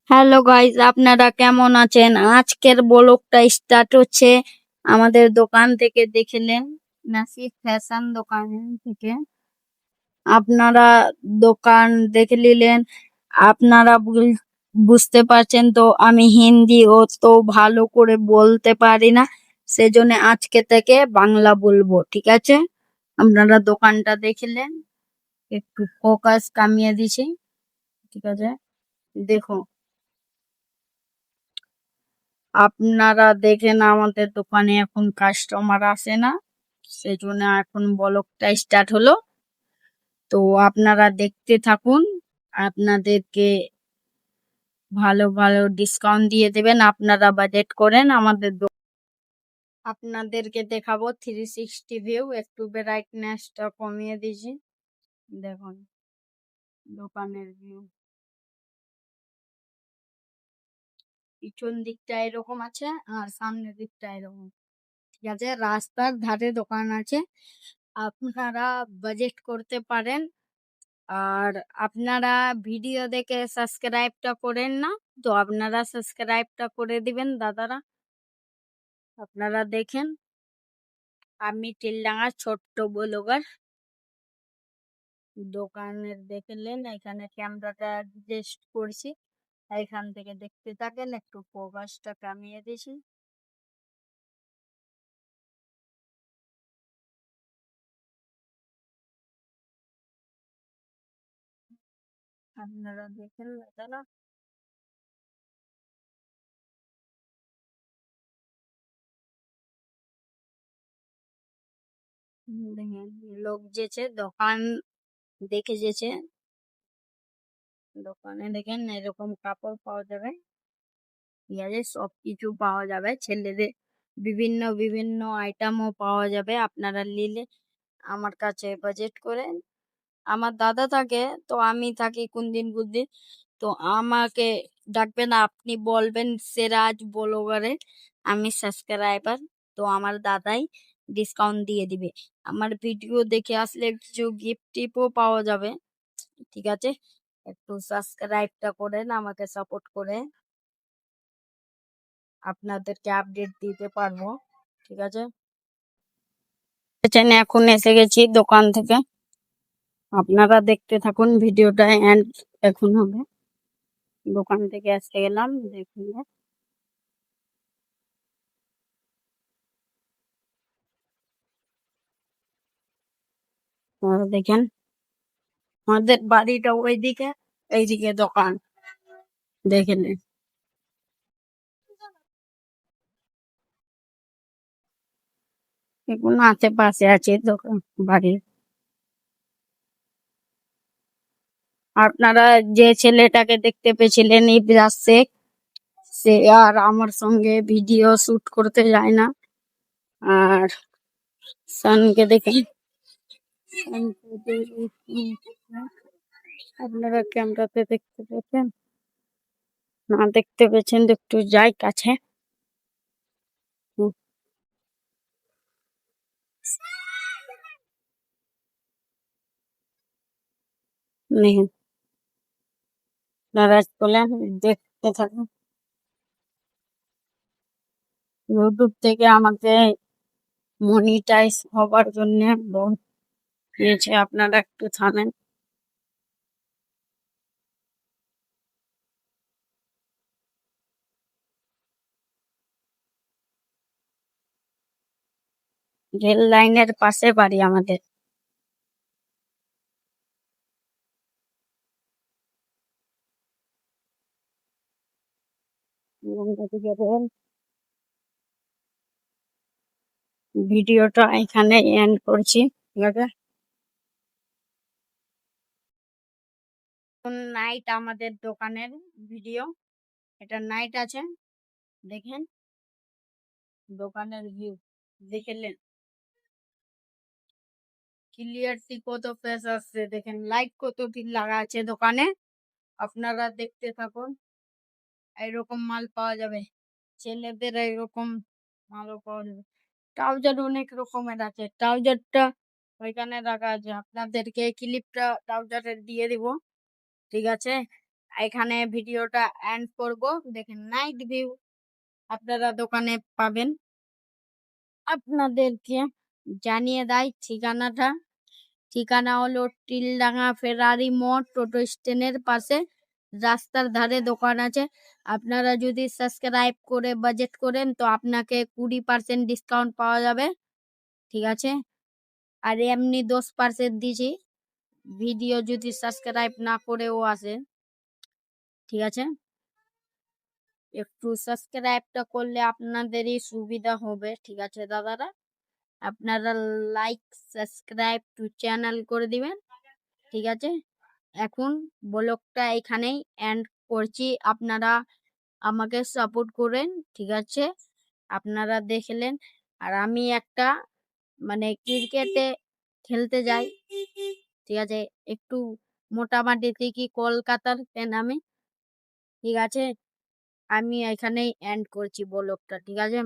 Hello guys, আপনারা কেমন আছেন? আজকের ব্লগটা স্টার্ট হচ্ছে আমাদের দোকান থেকে। দেখলেন নাসির ফ্যাশন দোকান থেকে। আপনারা দোকান দেখে নিলেন। আপনারা বুঝতে পারছেন তো আমি হিন্দি অত ভালো করে বলতে পারি না, সেজন্য আজকে থেকে বাংলা বলবো, ঠিক আছে? আপনারা দোকানটা দেখলেন, একটু ফোকাস কামিয়ে দিছি, ঠিক আছে? দেখুন, আপনারা দেখেন আমাদের দোকানে এখন কাস্টমার আসে না, সেজন্য এখন ব্লগটা স্টার্ট হলো। তো আপনারা দেখতে থাকুন, আপনাদেরকে ভালো ভালো ডিসকাউন্ট দিয়ে দেবেন। আপনারা বাজেট করেন আমাদের আপনাদেরকে দেখাবো 360 ভিউ। একটু ব্রাইটনেসটা কমিয়ে দিয়েছি, দেখুন দোকানের ভিউ। পিছন দিকটা এরকম আছে আর সামনের দিকটা এরকম, ঠিক আছে? রাস্তার ধারে দোকান আছে, আপনারা বাজেট করতে পারেন। আর আপনারা ভিডিও দেখে সাবস্ক্রাইবটা করেন না, তো আপনারা সাবস্ক্রাইবটা করে দিবেন দাদারা। আপনারা দেখেন, আমি টিলডাঙ্গা ছোট্ট ব্লগার। দোকানের দেখলেন, এখানে ক্যামেরাটা অ্যাডজাস্ট করছি, এখান থেকে দেখতে থাকেন। একটু ফোকাসটা কমিয়ে দিছি। আপনারা দেখেন দাদারা, দেখেন লোক যেছে দোকান দেখে যেছে। দোকানে দেখেন এরকম কাপড় পাওয়া যাবে, ঠিক আছে? সবকিছু পাওয়া যাবে, ছেলেদের বিভিন্ন বিভিন্ন আইটেমও পাওয়া যাবে। আপনারা নিলে আমার কাছে বাজেট করে। আমার দাদা থাকে, তো আমি থাকি কোন দিন তো আমাকে ডাকবেন, আপনি বলবেন সিরাজ ব্লগারে আমি সাবস্ক্রাইবার, তো আমার দাদাই ডিসকাউন্ট দিয়ে দিবে। আমার ভিডিও দেখে আসলে কিছু গিফট টিপও পাওয়া যাবে, ঠিক আছে? একটু সাবস্ক্রাইবটা করেন, আমাকে সাপোর্ট করে আপনাদেরকে আপডেট দিতে পারবো, ঠিক আছে? এখন এসে গেছি দোকান থেকে, আপনারা দেখতে থাকুন ভিডিওটা এন্ড এখন হবে। দোকান থেকে এসে গেলাম, দেখুন আপনারা দেখেন আমাদের বাড়িটা ওইদিকে, এইদিকে দোকান, দেখে নিন। এখন আশেপাশে আছে দোকান বাড়ি। আপনারা যে ছেলেটাকে দেখতে পেয়েছিলেন ইবরাজ শেখ, সে আর আমার সঙ্গে ভিডিও শুট করতে যায় না। আর সানকে দেখে, আপনারা ক্যামেরাতে দেখতে পেয়েছেন, না দেখতে পেয়েছেন তো একটু যাই কাছে। হুম, নেই, নারাজ করলেন, দেখতে থাকুন। ইউটিউব থেকে আমাকে মনিটাইজ হবার জন্য দিয়েছে, আপনারা একটু থামেন। রেল লাইনের পাশে বাড়ি আমাদের। ভিডিওটা এখানে এন্ড করছি, ঠিক আছে? নাইট আমাদের দোকানের ভিডিও, এটা নাইট আছে, দেখেন দোকানের ভিউ দেখলেন, ক্লিয়ারটি কত ফ্রেশ আসছে, দেখেন লাইট কত দিন লাগা আছে দোকানে। আপনারা দেখতে থাকুন, এইরকম মাল পাওয়া যাবে, ছেলেদের এইরকম মালও পাওয়া যাবে। ট্রাউজার অনেক রকমের আছে, ট্রাউজারটা ওইখানে রাখা আছে, আপনাদেরকে ক্লিপটা ট্রাউজারের দিয়ে দিব, ঠিক আছে? এখানে ভিডিওটা এন্ড করব। দেখেন নাইট ভিউ আপনারা দোকানে পাবেন। আপনাদেরকে জানিয়ে দেয় ঠিকানাটা। ঠিকানা হলো টিলডাঙ্গা ফেরারি মোড় টোটো স্ট্যান্ডের পাশে রাস্তার ধারে দোকান আছে। আপনারা যদি সাবস্ক্রাইব করে বাজেট করেন তো আপনাকে 20% ডিসকাউন্ট পাওয়া যাবে, ঠিক আছে। আর এমনি 10% দিছি ভিডিও যদি সাবস্ক্রাইব না করেও আসে, ঠিক আছে। একটু সাবস্ক্রাইবটা করলে আপনাদেরই সুবিধা হবে, ঠিক আছে দাদারা। আপনারা লাইক সাবস্ক্রাইব টু চ্যানেল করে দিবেন, ঠিক আছে। এখন ব্লগটা এখানেই এন্ড করছি। আপনারা আমাকে সাপোর্ট করেন, ঠিক আছে। আপনারা দেখলেন। আর আমি একটা মানে ক্রিকেটে খেলতে যাই, ঠিক আছে। একটু মোটামুটি কি কলকাতার ফ্যান আমি, ঠিক আছে। আমি এখানেই এন্ড করছি ব্লগটা, ঠিক আছে।